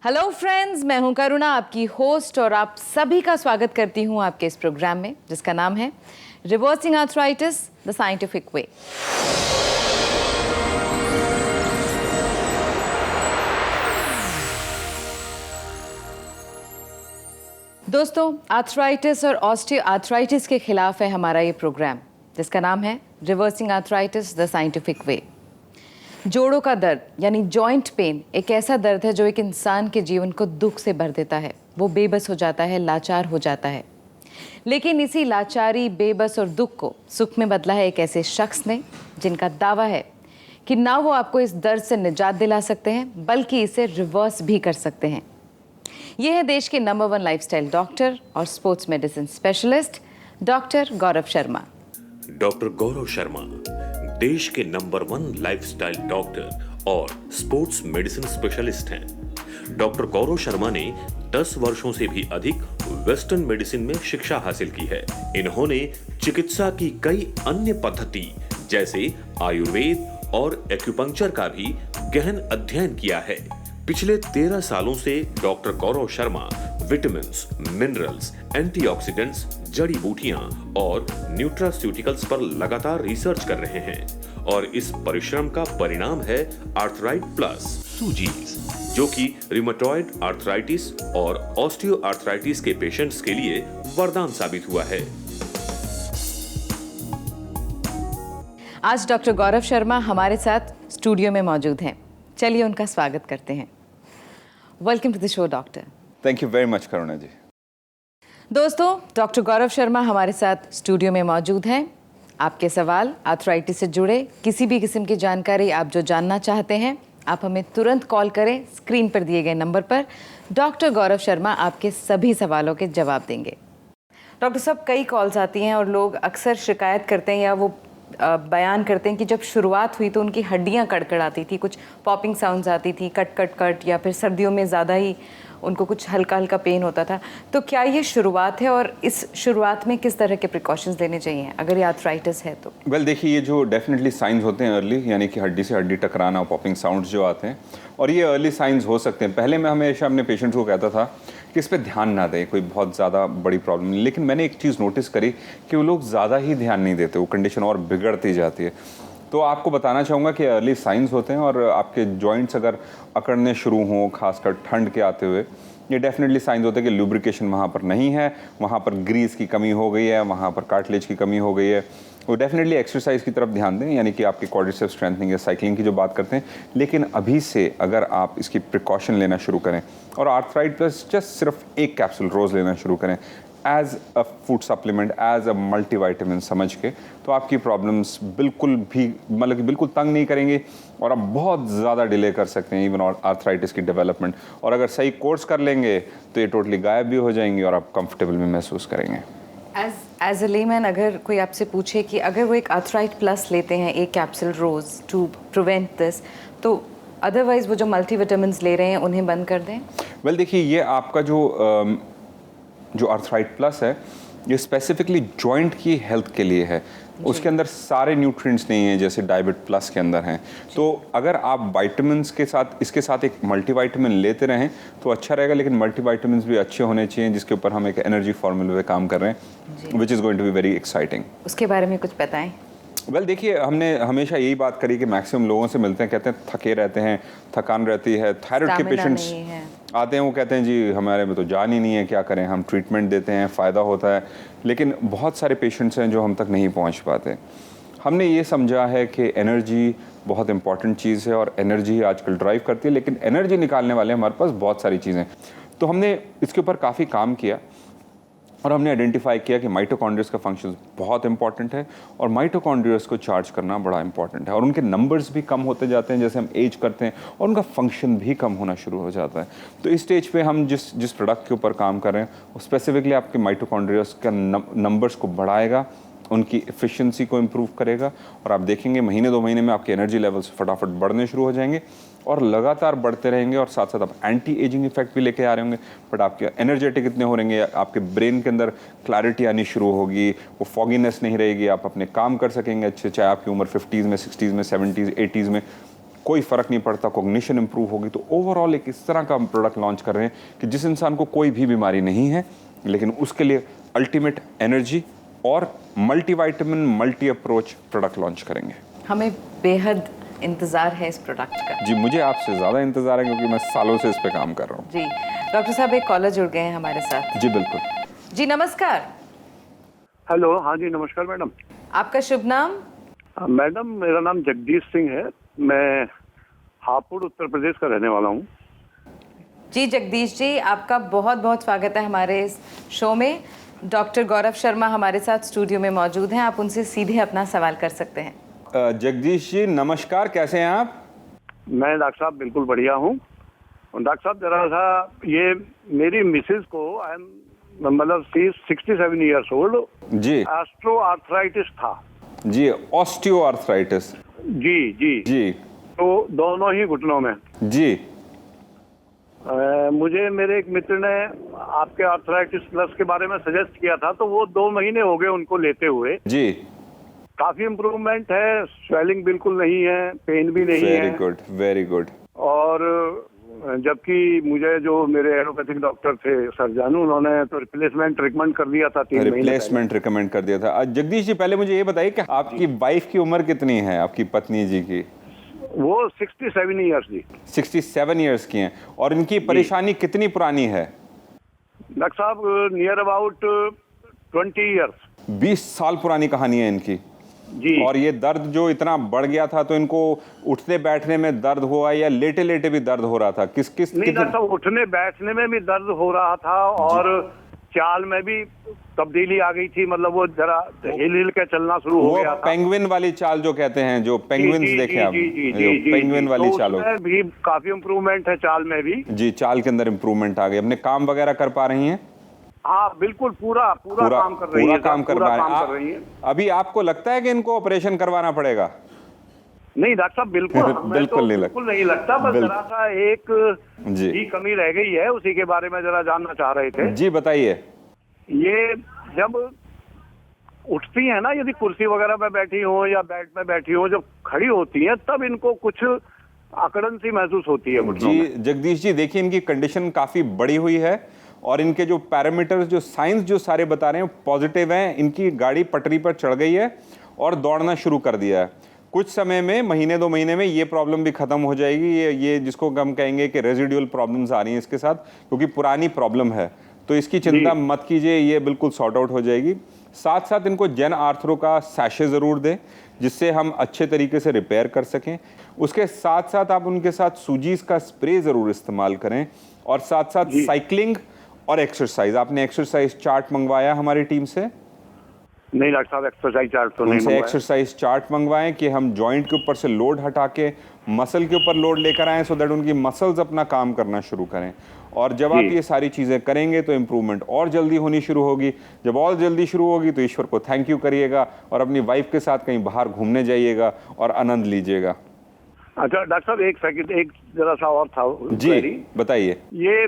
Hello friends, मैं हूं करुणा, आपकी होस्ट, और आप सभी का स्वागत करती हूं आपके इस प्रोग्राम में जिसका नाम है reversing arthritis the scientific way. दोस्तों, आर्थराइटिस और ऑस्टियोआर्थराइटिस के खिलाफ है हमारा ये प्रोग्राम जिसका नाम है reversing arthritis the scientific way. जोड़ों का दर्द यानी जॉइंट पेन एक ऐसा दर्द है जो एक इंसान के जीवन को दुख से भर देता है। वो बेबस हो जाता है, लाचार हो जाता है। लेकिन इसी लाचारी, बेबस और दुख को सुख में बदला है एक ऐसे शख्स ने जिनका दावा है कि ना वो आपको इस दर्द से निजात दिला सकते हैं बल्कि इसे रिवर्स भी कर सकते हैं। ये है देश के नंबर 1 लाइफस्टाइल डॉक्टर और sports medicine specialist doctor Gaurav Sharma. Doctor Gaurav Sharma देश के नंबर 1 लाइफस्टाइल डॉक्टर और स्पोर्ट्स मेडिसिन स्पेशलिस्ट हैं। डॉक्टर गौरव शर्मा ने 10 वर्षों से भी अधिक वेस्टर्न मेडिसिन में शिक्षा हासिल की है। इन्होंने चिकित्सा की कई अन्य पद्धति जैसे आयुर्वेद और एक्यूपंक्चर का भी गहन अध्ययन किया है। पिछले 13 सालों से doctor Gaurav Sharma vitamins, minerals, antioxidants, जड़ी बूटियां और न्यूट्रास्यूटिकल्स पर लगातार रिसर्च कर रहे हैं और इस परिश्रम का परिणाम है आर्थराइट प्लस सूजीज, जो कि रिमेटॉइड आर्थराइटिस और ऑस्टियोआर्थराइटिस के पेशेंट्स के लिए वरदान साबित हुआ है। आज डॉक्टर गौरव शर्मा हमारे साथ स्टूडियो में मौजूद हैं। चलिए उनका स्वागत करते हैं। Welcome to the show doctor. Thank you very much Karuna ji. दोस्तों, डॉक्टर गौरव शर्मा हमारे साथ स्टूडियो में मौजूद हैं। आपके सवाल आर्थराइटिस से जुड़े किसी भी किस्म की जानकारी आप जो जानना चाहते हैं, आप हमें तुरंत कॉल करें। स्क्रीन पर दिए गए नंबर पर डॉक्टर गौरव शर्मा आपके सभी सवालों के जवाब देंगे। डॉक्टर साहब, कई कॉल्स आती हैं और लोग अक्सर शिकायत करते हैं या वो बयान करते हैं कि जब शुरुआत हुई तो उनकी हड्डियां कड़कड़ाती थी, कुछ पॉपिंग साउंड्स आती थी, कट कट कट, या फिर सर्दियों में ज़्यादा ही उनको कुछ हल्का हल्का पेन होता था। तो क्या ये शुरुआत है और इस शुरुआत में किस तरह के प्रिकॉशंस लेने चाहिए अगर ये आर्थराइटिस है तो? देखिए, ये जो डेफिनेटली साइंस होते हैं अर्ली, यानी कि हड्डी से हड्डी टकराना, पॉपिंग साउंड्स जो आते हैं, और ये अर्ली साइंस हो सकते हैं। पहले मैं हमेशा अपने पेशेंट्स को कहता था कि इस पर ध्यान ना दें, कोई बहुत ज़्यादा बड़ी प्रॉब्लम नहीं। लेकिन मैंने एक चीज़ नोटिस करी कि वो लोग ज़्यादा ही ध्यान नहीं देते, वो कंडीशन और बिगड़ती जाती है। तो आपको बताना चाहूँगा कि अर्ली साइंस होते हैं और आपके जॉइंट्स अगर अकड़ने शुरू हों, खासकर ठंड के आते हुए, ये डेफिनेटली साइंस होते हैं कि लुब्रिकेशन वहाँ पर नहीं है, वहाँ पर ग्रीस की कमी हो गई है, वहाँ पर कार्टिलेज की कमी हो गई है। वो डेफिनेटली एक्सरसाइज की तरफ ध्यान दें, यानी कि आपकी क्वाड्रिसेप्स स्ट्रेंथनिंग या साइकिलिंग की जो बात करते हैं। लेकिन अभी से अगर आप इसकी प्रिकॉशन लेना शुरू करें और आर्थराइट प्लस जस्ट सिर्फ एक कैप्सूल रोज़ लेना शुरू करें as a food supplement, as a multivitamin समझ के, तो आपकी प्रॉब्लम्स बिल्कुल भी मतलब कि बिल्कुल तंग नहीं करेंगे और आप बहुत ज़्यादा डिले कर सकते हैं इवन आर्थराइटिस की डेवलपमेंट। और अगर सही कोर्स कर लेंगे तो ये टोटली गायब भी हो जाएंगी और आप कंफर्टेबल भी महसूस करेंगे। एज अ लेमैन, अगर कोई आपसे पूछे कि अगर वो एक आर्थराइट प्लस लेते हैं एक कैप्सूल रोज़ टू प्रिवेंट दिस, तो अदरवाइज वो जो मल्टीविटामिन्स ले रहे हैं उन्हें बंद कर दें? देखिए, ये आपका जो आर्थराइट प्लस है, ये स्पेसिफिकली जॉइंट की हेल्थ के लिए है। उसके अंदर सारे न्यूट्रिएंट्स नहीं हैं जैसे डायबिट प्लस के अंदर हैं। तो अगर आप विटामिन्स के साथ इसके साथ एक मल्टीविटामिन लेते रहें तो अच्छा रहेगा। लेकिन मल्टीविटामिन्स भी अच्छे होने चाहिए, जिसके ऊपर हम एक एनर्जी फार्मूले पे काम कर रहे हैं, which is going to be very exciting. उसके बारे में कुछ बताएं। देखिए, हमने हमेशा यही बात करी कि मैक्सिमम लोगों से मिलते हैं, कहते हैं थके रहते हैं, थकान रहती है। थायराइड के पेशेंट्स आते हैं, वो कहते हैं जी हमारे में तो जान ही नहीं है, क्या करें। हम ट्रीटमेंट देते हैं, फ़ायदा होता है, लेकिन बहुत सारे पेशेंट्स हैं जो हम तक नहीं पहुंच पाते। हमने ये समझा है कि एनर्जी बहुत इंपॉर्टेंट चीज़ है और एनर्जी आजकल ड्राइव करती है, लेकिन एनर्जी निकालने वाले हमारे पास बहुत सारी चीज़ें। तो हमने इसके ऊपर काफ़ी काम किया और हमने आइडेंटिफाई किया कि माइटोकॉन्ड्रियस का फंक्शन बहुत इंपॉर्टेंट है और माइटोकॉन्ड्रियस को चार्ज करना बड़ा इंपॉर्टेंट है। और उनके नंबर्स भी कम होते जाते हैं जैसे हम एज करते हैं और उनका फंक्शन भी कम होना शुरू हो जाता है। तो इस स्टेज पे हम जिस प्रोडक्ट के ऊपर काम कर रहे हैं वो स्पेसिफिकली आपके माइटोकॉन्ड्रियस का नंबर्स को बढ़ाएगा, उनकी एफिशिएंसी को इम्प्रूव करेगा और आप देखेंगे महीने 2 महीने में आपके एनर्जी लेवल्स फटाफट बढ़ने शुरू हो जाएंगे और लगातार बढ़ते रहेंगे। और साथ साथ आप एंटी एजिंग इफेक्ट भी लेके आ रहे होंगे, बट आपके एनर्जेटिक इतने हो रहेंगे, आपके ब्रेन के अंदर क्लैरिटी आनी शुरू होगी, वो फॉगीनेस नहीं रहेगी, आप अपने काम कर सकेंगे अच्छे, चाहे आपकी उम्र 50s में, 60s में, 70s, 80s में। कोई फ़र्क नहीं पड़ता, कॉग्निशन इंप्रूव होगी। तो ओवरऑल एक इस तरह का हम प्रोडक्ट लॉन्च कर रहे हैं कि जिस इंसान को कोई भी बीमारी नहीं है लेकिन उसके लिए अल्टीमेट एनर्जी और multivitamin multi approach product launch करेंगे। हमें बेहद इंतज़ार है इस प्रोडक्ट का। जी, मुझे आपसे ज़्यादा इंतज़ार है क्योंकि मैं सालों से इस पे काम कर रहा हूँ। जी डॉक्टर साहब, एक कॉलर जुड़ गए हैं हमारे साथ। जी बिल्कुल। जी नमस्कार। हेलो, हाँ जी नमस्कार मैडम। आपका शुभ नाम? मैडम मेरा नाम जगदीश सिंह है, मैं हापुड़ उत्तर प्रदेश का रहने वाला हूँ। जी जगदीश जी, आपका बहुत बहुत स्वागत है हमारे इस शो में। डॉक्टर गौरव शर्मा हमारे साथ स्टूडियो में मौजूद हैं, आप उनसे सीधे अपना सवाल कर सकते हैं। जगदीश जी नमस्कार, कैसे हैं आप? मैं डॉक्टर साहब बिल्कुल बढ़िया हूँ। डॉक्टर साहब जरा सा ये मेरी मिसेज को मतलब 67 ईयर्स ओल्ड जी ऑस्टियो आर्थराइटिस था। जी, ऑस्टियो आर्थराइटिस। जी जी जी तो दोनों ही घुटनों में। जी मुझे मेरे एक मित्र ने आपके आर्थराइटिस प्लस के बारे में सजेस्ट किया था, तो वो 2 महीने हो गए उनको लेते हुए। जी, काफी इम्प्रूवमेंट है, स्वेलिंग बिल्कुल नहीं है, पेन भी नहीं है। Very good very good. और जबकि मुझे जो मेरे एलोपैथिक डॉक्टर थे सर्जन, उन्होंने तो रिप्लेसमेंट रिकमेंड कर दिया था 3 महीने पहले। रिप्लेसमेंट रिकमेंड कर दिया था। जगदीश जी पहले मुझे ये बताइए कि आपकी वाइफ की उम्र कितनी है, आपकी पत्नी जी की? वो 67 ईयर्स जी। 67 ईयर्स की हैं। और इनकी परेशानी कितनी पुरानी है? डॉक्टर साहब नियर अबाउट 20 ईयर्स। 20 साल पुरानी कहानी है इनकी। जी। और ये दर्द जो इतना बढ़ गया था, तो इनको उठने बैठने में दर्द हुआ या लेटे लेटे भी दर्द हो रहा था? किस किस नहीं डॉक्टर साहब, उठने बैठने में भी दर्द हो रहा था और चाल में भी तब्दीली आ गई थी, मतलब वो जरा हिल हिल के चलना शुरू हो गया था। पेंगुइन वाली चाल जो कहते हैं, जो पेंगुइन्स देखे आप, पेंगुइन वाली तो चाल उसमें भी काफी इम्प्रूवमेंट है चाल में भी। जी, चाल के अंदर इम्प्रूवमेंट आ गई। अपने काम वगैरह कर पा रही हैं? हाँ बिल्कुल, पूरा काम कर रही है। पूरा काम कर पूरा पा काम कर रही है। अभी आपको लगता है कि इनको ऑपरेशन करवाना पड़ेगा? नहीं डॉक्टर साहब, बिल्कुल बिल्कुल नहीं बिल्कुल नहीं लगता। बस जरा सा एक जी ही कमी रह गई है, उसी के बारे में जरा जानना चाह रहे थे। जी बताइए। ये जब उठती है ना, यदि कुर्सी वगैरह पे बैठी हो या बेड पे बैठी हो, जब खड़ी होती है तब इनको कुछ अकड़न सी महसूस होती है घुटनों जी में। जगदीश जी देखिए, इनकी कंडीशन काफ़ी बड़ी हुई है और इनके जो पैरामीटर्स, जो साइंस जो सारे बता रहे हैं पॉजिटिव हैं। इनकी गाड़ी पटरी पर चढ़ गई है और दौड़ना शुरू कर दिया है। कुछ समय में, महीने 2 महीने में ये प्रॉब्लम भी खत्म हो जाएगी। ये जिसको हम कहेंगे कि रेजिडुअल प्रॉब्लम्स आ रही हैं इसके साथ, क्योंकि पुरानी प्रॉब्लम है, तो इसकी चिंता मत कीजिए, ये बिल्कुल सॉर्ट आउट हो जाएगी। साथ साथ इनको जेन आर्थरो का सैशे ज़रूर दें, जिससे हम अच्छे तरीके से रिपेयर कर सकें। उसके साथ साथ आप उनके साथ सूजीज का स्प्रे ज़रूर इस्तेमाल करें और साथ साथ साइकिलिंग और एक्सरसाइज। आपने एक्सरसाइज चार्ट मंगवाया हमारी टीम से? नहीं डॉक्टर साहब, एक्सरसाइज चार्ट तो नहीं उनसे मंगवाया। एक्सरसाइज चार्ट मंगवाएं कि हम जॉइंट के ऊपर से लोड हटा के मसल के ऊपर लोड लेकर आएँ, सो दैट उनकी मसल्स अपना काम करना शुरू करें। और जब आप ये सारी चीज़ें करेंगे तो इम्प्रूवमेंट और जल्दी होनी शुरू होगी। जब और जल्दी शुरू होगी तो ईश्वर को थैंक यू करिएगा और अपनी वाइफ के साथ कहीं बाहर घूमने जाइएगा और आनंद लीजिएगा। अच्छा डॉक्टर साहब, एक सेकंड, एक जरा सा और था जी बताइए। ये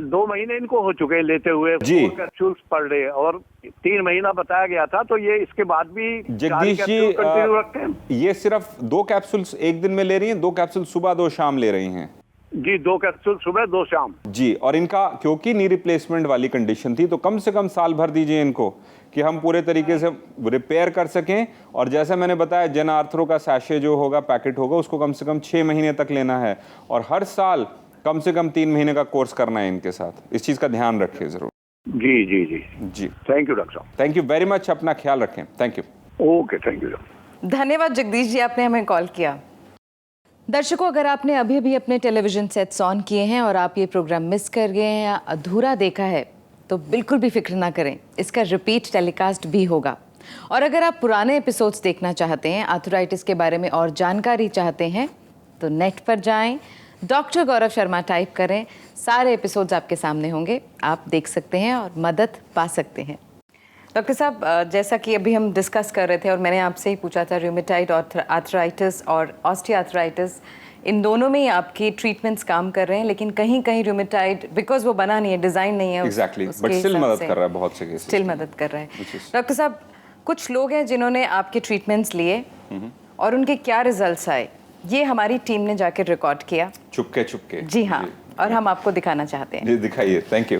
2 महीने इनको हो चुके हैं लेते हुए, 4 कैप्सूल्स पर डे, और 3 महीना बताया गया था, तो ये इसके बाद भी जगदीश जी कंटिन्यू रखते हैं? ये सिर्फ 2 कैप्सूल्स एक दिन में ले रही हैं, 2 कैप्सूल सुबह 2 शाम ले रही हैं? जी 2 कैप्सूल सुबह 2 शाम। जी, और इनका क्योंकि नी रिप्लेसमेंट वाली कंडीशन थी, तो कम से कम साल भर दीजिए इनको कि हम पूरे तरीके से रिपेयर कर सकें। और जैसे मैंने बताया, जेन आर्थरो का सैशे जो होगा, पैकेट होगा, उसको कम से कम 6 महीने तक लेना है और हर साल कम से कम 3 महीने का कोर्स करना है इनके साथ। इस चीज़ का ध्यान रखिए ज़रूर। जी जी जी जी, थैंक यू डॉक्टर साहब। Thank you very much. अपना ख्याल रखें। Thank you. Okay, thank you. धन्यवाद जगदीश जी, आपने हमें कॉल किया। दर्शकों, अगर आपने अभी अभी अपने टेलीविजन सेट्स ऑन किए हैं और आप ये प्रोग्राम मिस कर गए हैं या अधूरा देखा है, तो बिल्कुल भी फिक्र ना करें, इसका रिपीट टेलीकास्ट भी होगा। और अगर आप पुराने एपिसोड्स देखना चाहते हैं, आर्थराइटिस के बारे में और जानकारी चाहते हैं, तो नेट पर जाएं, डॉक्टर गौरव शर्मा टाइप करें, सारे एपिसोड्स आपके सामने होंगे, आप देख सकते हैं और मदद पा सकते हैं। डॉक्टर साहब, जैसा कि अभी हम डिस्कस कर रहे थे और मैंने आपसे ही पूछा था, रूमेटाइड आर्थराइटिस और ऑस्टियोआर्थराइटिस, इन दोनों में ही आपकी ट्रीटमेंट्स काम कर रहे हैं, लेकिन कहीं कहीं रूमेटाइड बिकॉज वो बना नहीं है, डिज़ाइन नहीं है, एग्जैक्टली, बट स्टिल मदद कर रहा है बहुत से केसेस, स्टिल मदद कर रहा है। डॉक्टर साहब, कुछ लोग हैं जिन्होंने आपके ट्रीटमेंट्स लिए और उनके क्या रिजल्ट्स आए, ये हमारी टीम ने जाकर रिकॉर्ड किया। चुपके चुपके। जी हाँ, और हम आपको दिखाना चाहते हैं। जी दिखाइए, थैंक यू।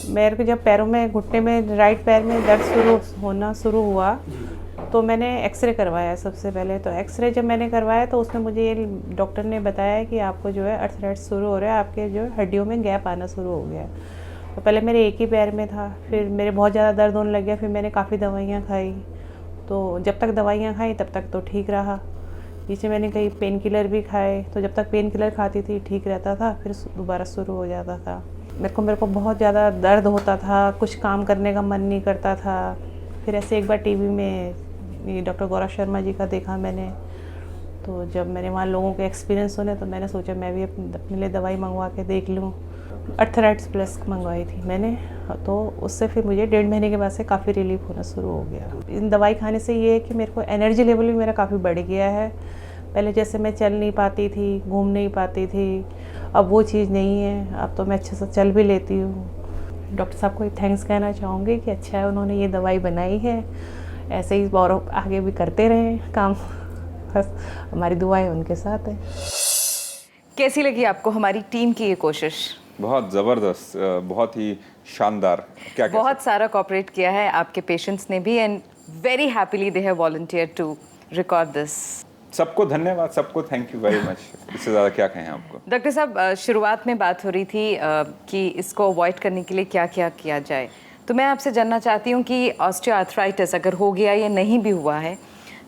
मेरे को जब पैरों में, घुटने में, राइट पैर में दर्द होना शुरू हुआ तो मैंने एक्सरे करवाया सबसे पहले। तो एक्सरे जब मैंने करवाया तो उसमें मुझे ये डॉक्टर ने बताया कि आपको जो है अर्थराइटिस शुरू हो रहा है, आपके जो हड्डियों में गैप आना शुरू हो गया। तो पहले मेरे एक ही पैर में था, फिर मेरे बहुत ज़्यादा दर्द होने लग गया, फिर मैंने काफ़ी दवाइयाँ खाई। तो जब तक दवाइयाँ खाई तब तक तो ठीक रहा। बीच में मैंने कई पेन किलर भी खाए, तो जब तक पेन किलर खाती थी ठीक रहता था, फिर दोबारा शुरू हो जाता था। मेरे को बहुत ज़्यादा दर्द होता था, कुछ काम करने का मन नहीं करता था। फिर ऐसे एक बार टीवी में ये डॉक्टर गौरव शर्मा जी का देखा मैंने, तो जब मैंने वहाँ लोगों के एक्सपीरियंस सुने तो मैंने सोचा मैं भी अपने लिए दवाई मंगवा के देख लूँ। अर्थराइटिस प्लस मंगवाई थी मैंने, तो उससे फिर मुझे 1.5 महीने के बाद से काफ़ी रिलीफ होना शुरू हो गया। इन दवाई खाने से ये है कि मेरे को एनर्जी लेवल भी मेरा काफ़ी बढ़ गया है। पहले जैसे मैं चल नहीं पाती थी, घूम नहीं पाती थी, अब वो चीज़ नहीं है। अब तो मैं अच्छे से चल भी लेती हूँ। डॉक्टर साहब को थैंक्स कहना चाहूँगी कि अच्छा है उन्होंने ये दवाई बनाई है। ऐसे ही और आगे भी करते रहें काम, बस हमारी दुआएं उनके साथ है। कैसी लगी आपको हमारी टीम की ये कोशिश? बहुत ज़बरदस्त, बहुत ही शानदार। क्या बहुत सारा कोऑपरेट किया है आपके पेशेंट्स ने भी, and very happily they have volunteer to record this. सबको धन्यवाद, सबको थैंक यू वेरी मच। इससे ज़्यादा क्या कहें आपको। डॉक्टर साहब, शुरुआत में बात हो रही थी कि इसको अवॉइड करने के लिए क्या क्या किया जाए, तो मैं आपसे जानना चाहती हूँ कि ऑस्टियोआर्थराइटिस अगर हो गया या नहीं भी हुआ है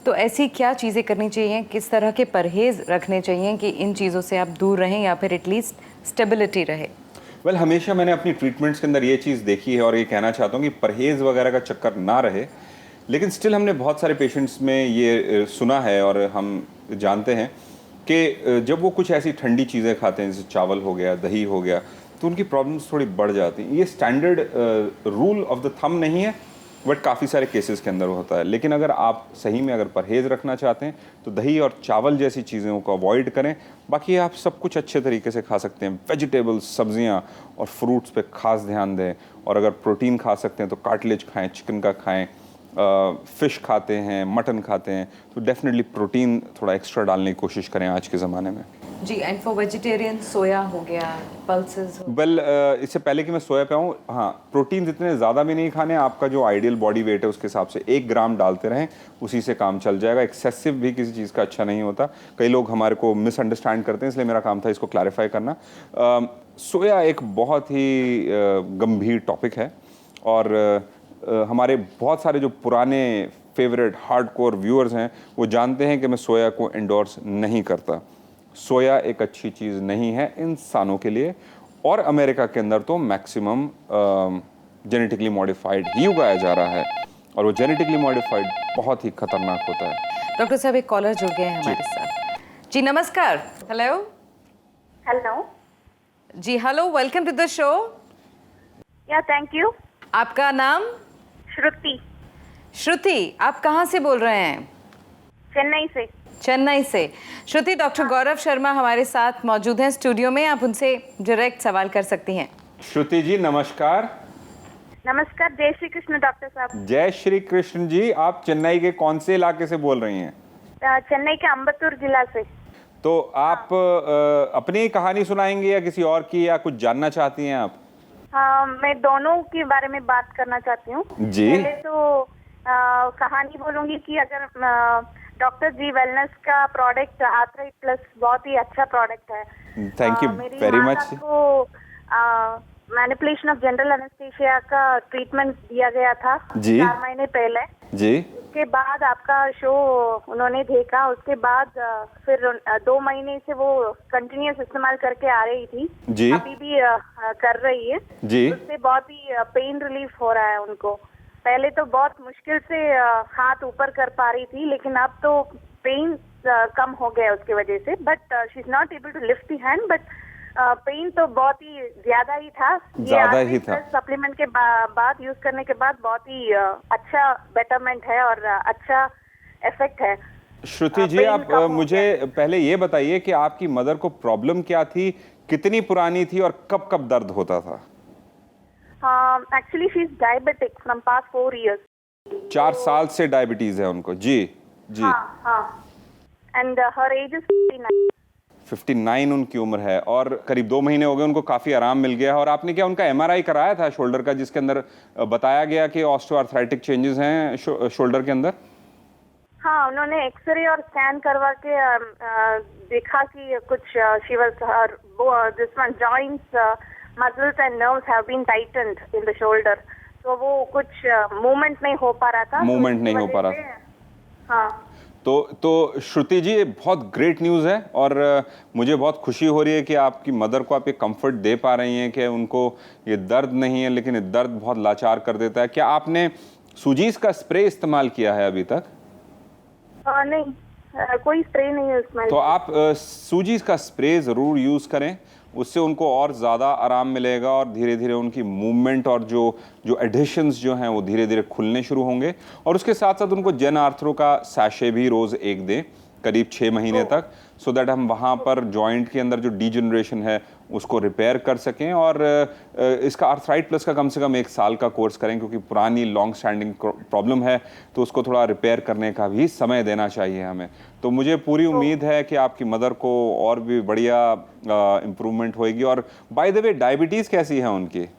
तो ऐसी क्या चीज़ें करनी चाहिए, किस तरह के परहेज़ रखने चाहिए कि इन चीज़ों से आप दूर रहें या फिर एटलीस्ट स्टेबिलिटी रहे? वेल, हमेशा मैंने अपनी ट्रीटमेंट्स के अंदर ये चीज़ देखी है और ये कहना चाहता हूँ कि परहेज़ वगैरह का चक्कर ना रहे, लेकिन स्टिल हमने बहुत सारे पेशेंट्स में ये सुना है और हम जानते हैं कि जब वो कुछ ऐसी ठंडी चीज़ें खाते हैं जैसे चावल हो गया, दही हो गया, तो उनकी प्रॉब्लम्स थोड़ी बढ़ जाती हैं। ये standard rule of the thumb नहीं है, बट काफ़ी सारे केसेस के अंदर होता है। लेकिन अगर आप सही में अगर परहेज़ रखना चाहते हैं तो दही और चावल जैसी चीज़ों को अवॉइड करें। बाकी आप सब कुछ अच्छे तरीके से खा सकते हैं। वेजिटेबल्स, सब्जियां और फ्रूट्स पे खास ध्यान दें, और अगर प्रोटीन खा सकते हैं तो कार्टिलेज खाएं, चिकन का खाएं, फ़िश खाते हैं, मटन खाते हैं तो डेफिनेटली प्रोटीन थोड़ा एक्स्ट्रा डालने की कोशिश करें आज के ज़माने में। जी, एंड फॉर वेजिटेरियन सोया हो गया, पल्सेस हो। वेल, इससे पहले कि मैं सोया पे आऊँ, हाँ, प्रोटीन इतने ज़्यादा भी नहीं खाने। आपका जो आइडियल बॉडी वेट है उसके हिसाब से 1 ग्राम डालते रहें, उसी से काम चल जाएगा। एक्सेसिव भी किसी चीज़ का अच्छा नहीं होता। कई लोग हमारे को मिसअंडरस्टैंड करते हैं, इसलिए मेरा काम था इसको क्लैरिफाई करना। सोया एक बहुत ही गंभीर टॉपिक है और हमारे बहुत सारे जो पुराने फेवरेट हार्डकोर व्यूअर्स हैं वो जानते हैं कि मैं सोया को एंडोर्स नहीं करता। सोया एक अच्छी चीज़ नहीं है इंसानों के लिए, और अमेरिका के अंदर तो मैक्सिमम जेनेटिकली मॉडिफाइड ही उगाया जा रहा है, और वो जेनेटिकली मॉडिफाइड बहुत ही खतरनाक होता है। डॉक्टर साहब, एक कॉलर जुड़ गए हैं हमारे साथ। जी नमस्कार। हेलो। हेलो। जी hello, welcome to the show. Yeah thank you. आपका नाम? श्रुति। श्रुति, आप कहाँ से बोल रहे हैं? चेन्नई से। चेन्नई से। श्रुति, डॉक्टर गौरव शर्मा हमारे साथ मौजूद हैं स्टूडियो में, आप उनसे डायरेक्ट सवाल कर सकती हैं। श्रुति जी नमस्कार। नमस्कार, जय श्री कृष्ण डॉक्टर साहब। जय श्री कृष्ण जी। आप चेन्नई के कौन से इलाके से बोल रही हैं? चेन्नई के अम्बत्तूर जिला से। तो आप अपनी कहानी सुनाएंगे या किसी और की, या कुछ जानना चाहती हैं आप? हाँ, मैं दोनों के बारे में बात करना चाहती हूँ। जी। पहले तो कहानी बोलूंगी कि अगर डॉक्टर जी वेलनेस का प्रोडक्ट आर्थराइट प्लस बहुत ही अच्छा प्रोडक्ट है। Thank you very much. को मैनिपुलेशन ऑफ जनरल एनेस्थीसिया का ट्रीटमेंट दिया गया था जी। 4 महीने पहले। जी। उसके बाद आपका शो उन्होंने देखा, उसके बाद फिर 2 महीने से वो कंटिन्यूस इस्तेमाल करके आ रही थी। जी। अभी भी कर रही है। जी। उससे बहुत ही पेन रिलीफ हो रहा है उनको। पहले तो बहुत मुश्किल से हाथ ऊपर कर पा रही थी, लेकिन अब तो पेन कम हो गया उसकी वजह से। But she is not able to lift the hand, but pain तो बहुत ही ज्यादा ही था। ज्यादा ही था। सप्लीमेंट के बाद यूज करने के बाद बहुत ही अच्छा बेटरमेंट है और अच्छा इफेक्ट है। श्रुति जी, आप मुझे पहले ये बताइए कि आपकी मदर को प्रॉब्लम क्या थी, कितनी पुरानी थी और कब कब दर्द होता था? Actually she is diabetic from past 4 years। 4 साल से डायबिटीज है उनको। जी जी। हाँ। and her age is 59. 59 उनकी उम्र है और करीब 2 महीने हो गए उनको काफ़ी आराम मिल गया है। और आपने क्या उनका एमआरआई कराया था शोल्डर का, जिसके अंदर बताया गया कि ऑस्टियोआर्थराइटिक चेंजेस हैं शोल्डर के अंदर? हाँ, उन्होंने एक्सरे और स्कैन करवा के देखा कि कुछ she was her this one joints, muscles and nerves have been tightened in the shoulder. तो वो कुछ मूवमेंट नहीं हो पा रहा था। मूवमेंट नहीं हो पा रहा था। हाँ। तो श्रुति जी, ये बहुत ग्रेट न्यूज़ है और मुझे बहुत खुशी हो रही है कि आपकी मदर को आप ये कंफर्ट दे पा रही हैं कि उनको ये दर्द नहीं है, लेकिन ये दर्द बहुत लाचार कर देता है। क्या आपने सूजीस का स्प्रे इस्तेमाल किया है अभी तक? नहीं, कोई स्प्रे नहीं है उसमें। तो आप सूजीस का स्प्रे ज़रूर यूज़ करें, उससे उनको और ज़्यादा आराम मिलेगा और धीरे धीरे उनकी मूवमेंट और जो एडिशंस जो हैं वो धीरे धीरे खुलने शुरू होंगे। और उसके साथ साथ उनको जेन आर्थरो का सैशे भी रोज़ एक दें, करीब 6 महीने तक, सो दैट हम वहाँ पर जॉइंट के अंदर जो डीजनरेशन है उसको रिपेयर कर सकें। और इसका आर्थराइट प्लस का कम से कम 1 साल का कोर्स करें, क्योंकि पुरानी लॉन्ग स्टैंडिंग प्रॉब्लम है तो उसको थोड़ा रिपेयर करने का भी समय देना चाहिए हमें। तो मुझे पूरी उम्मीद है कि आपकी मदर को और भी बढ़िया इम्प्रूवमेंट होएगी। और बाय द वे, डायबिटीज़ कैसी है उनकी?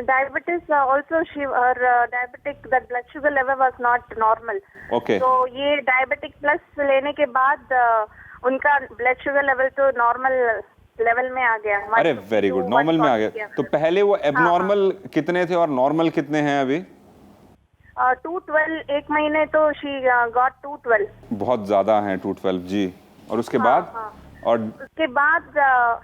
Diabetes also her diabetic, that blood sugar level was not normal. Okay. तो ये diabetic plus लेने के बाद उनका blood sugar level तो normal लेवल में आ गया। अरे वेरी गुड, नॉर्मल में आ गया। तो पहले वो एबनॉर्मल कितने थे और नॉर्मल कितने हैं अभी? 212 1 महीने तो she got 212। बहुत ज़्यादा हैं 212 जी। और उसके बाद? और उसके बाद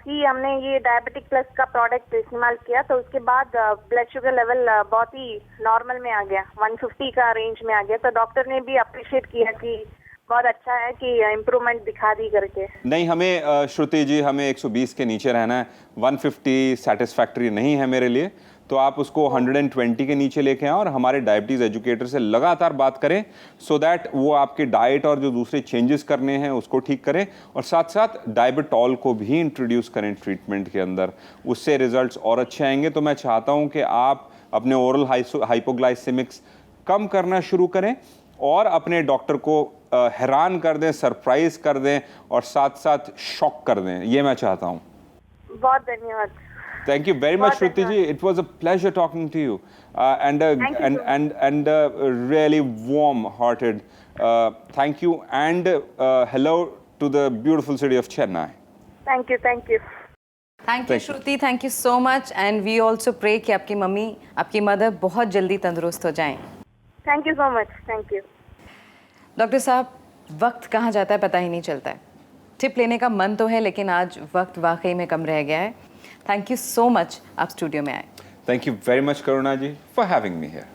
ही हमने ये डायबिटिक प्लस का प्रोडक्ट इस्तेमाल किया, तो उसके बाद ब्लड शुगर लेवल बहुत ही नॉर्मल में आ गया, 150 का रेंज में आ गया। तो डॉक्टर ने भी अप्रिशिएट किया कि बहुत अच्छा है कि इम्प्रूवमेंट दिखा दी करके। नहीं, हमें श्रुति जी, हमें 120 के नीचे रहना है। 150 सेटिस्फैक्ट्री नहीं है मेरे लिए, तो आप उसको 120 के नीचे लेके आएं और हमारे डायबिटीज़ एजुकेटर से लगातार बात करें, सो दैट वो आपके डाइट और जो दूसरे चेंजेस करने हैं उसको ठीक करें, और साथ साथ डायबिटॉल को भी इंट्रोड्यूस करें ट्रीटमेंट के अंदर। उससे रिजल्ट्स और अच्छे आएंगे। तो मैं चाहता हूं कि आप अपने ओरल हाइपोग्लाइसेमिक्स कम करना शुरू करें और अपने डॉक्टर को हैरान कर दें, सरप्राइज कर दें और साथ साथ शॉक कर दें। ये मैं चाहता हूँ। बहुत धन्यवाद। Thank you very much, Shruti ji. It was a pleasure talking to you, and really warm-hearted. Thank you, and hello to the beautiful city of Chennai. Thank you, thank you. Thank you Shruti, thank you so much, and we also pray कि आपकी mummy, आपकी mother बहुत जल्दी तंदुरुस्त हो जाएं। Thank you so much, thank you. Doctor साहब, वक्त कहाँ जाता है पता ही नहीं चलता है। टिप लेने का मन तो है, लेकिन आज वक्त वाकई में कम रह गया है। थैंक यू सो मच, आप स्टूडियो में आए। Thank you very much, Karuna ji, for having me here.